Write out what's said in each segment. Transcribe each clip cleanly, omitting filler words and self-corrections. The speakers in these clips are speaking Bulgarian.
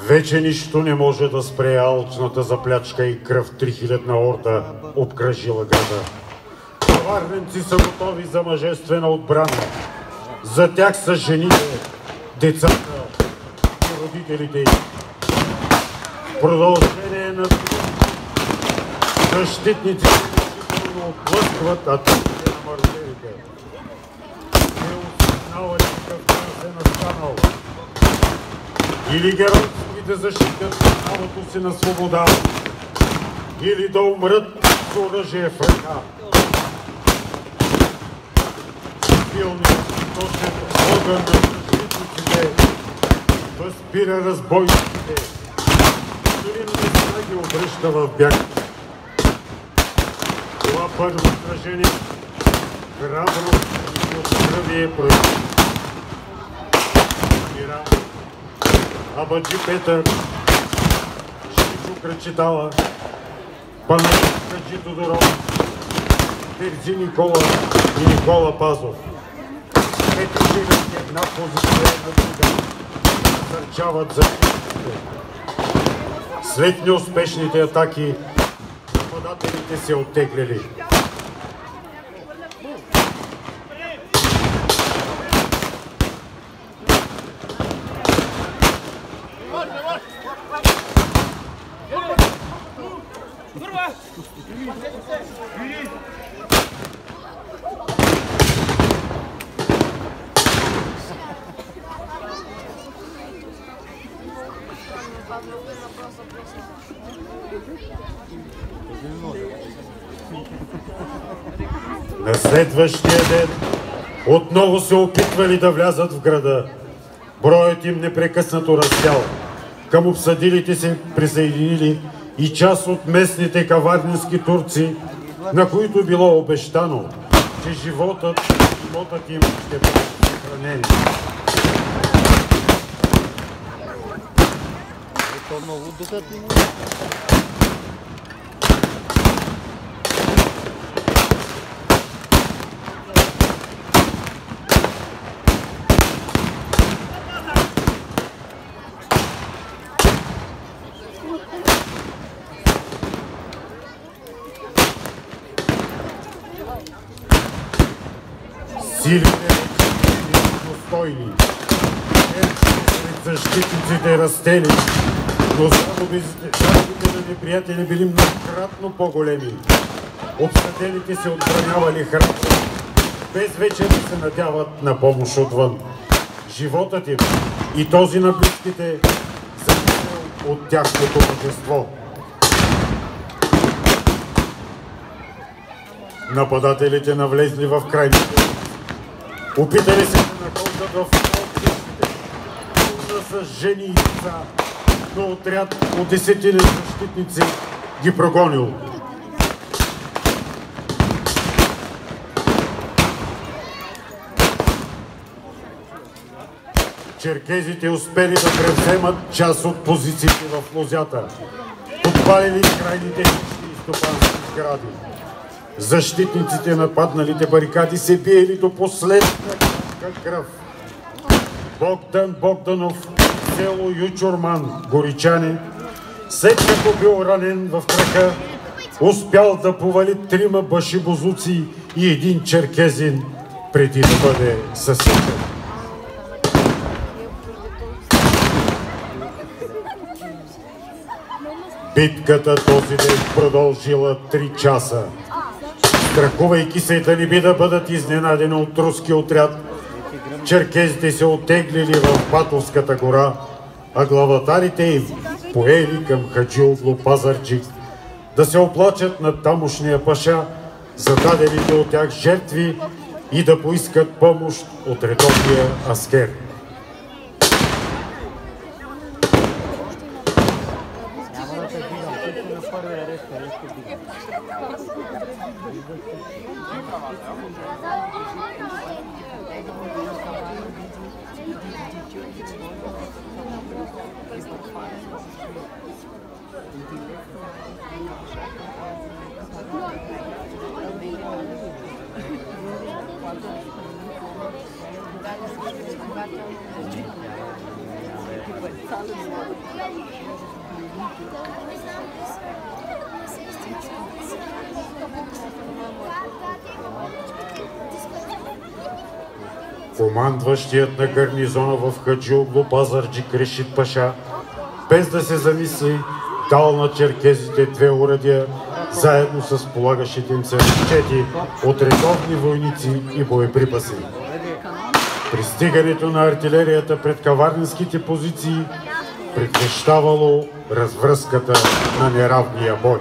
Вече нищо не може да спре алчната заплячка и кръв 3000-на орда обкръжила града. Каварненци са готови за мъжествена отбрана. За тях са жените, децата и родителите им. Продължение на защитниците решително отблъскват атаките на мародерите. Те осъзнават какъв час е настанал. Или геройски да защитят правото си на свобода, или да умрат с оръжие в ръка. Силният точен огън на защитниците възпира разбойниците, дори не се ги обръща в бяг. Това първо сражение храброст и откръвие прояви. Абаджи Петър, Шичо Кръчетала, Панайот Хаджи Тодоров, Терзи Никола и Никола Пазов. Те тръгват една позиция на друга, насърчават защитниците. След неуспешните атаки, нападателите се оттегляли. На следващия ден отново се опитвали да влязат в града. Броят им непрекъснато растял. Към обсъдилите се присъединили и част от местните каварненски турци, на които било обещано, че животът и имотът им ще бъдат съхранени. Силите достойни. Сред защитниците растели, но загубите на неприятели били многократно по-големи. Обсъдените се отбранявали храбро, без вече да се надяват на помощ отвън. Животът им и този на близките зависел от тяхното мъжество. Нападателите навлезли в крайните. Опитали се да нахождат в къщите, пълна с жени и деца, но отряд от 10 защитници ги прогонил. Черкезите успели да превземат част от позициите в лозята, подпалили крайните лични и стопански сгради. Защитниците на падналите барикади се биели до последна капка кръв. Богдан Богданов, село Ючурман, горичане, след като бил ранен в крака, успял да повали 3 башибозуци и 1 черкезин, преди да бъде съсипан. Битката този ден продължила 3 часа. Страхувайки се да не би да бъдат изненадени от руски отряд, черкезите се оттеглили в Батовската гора, а главатарите им поели към Хаджиоглу Пазарджик да се оплачат над тамошния паша за дадените от тях жертви и да поискат помощ от редовния аскер. Командващият на гарнизона в Хаджиоглу Пазарджик Решит Паша, без да се замисли, дал на черкезите 2 оръдия, заедно с полагащите им се разчети от редовни войници и боеприпаси. Пристигането на артилерията пред каварненските позиции предвещавало развръзката на неравния бой.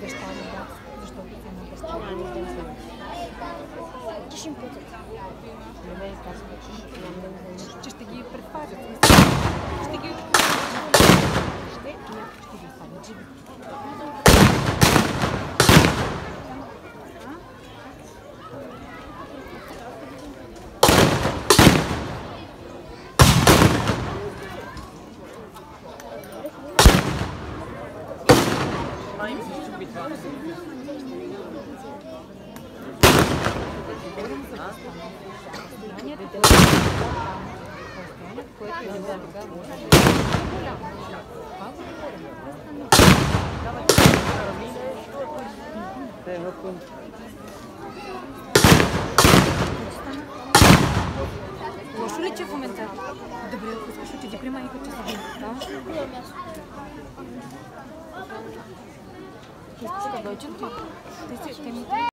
обещали, да, защото са на обещали. Ти ще им путят. Не казвам, че ще ги предпазят. Ще ги оставят живи. Лошо ли, че в момента? Добре, ако искаш, отиди при майка, че са искаш да дойчен това? Те ми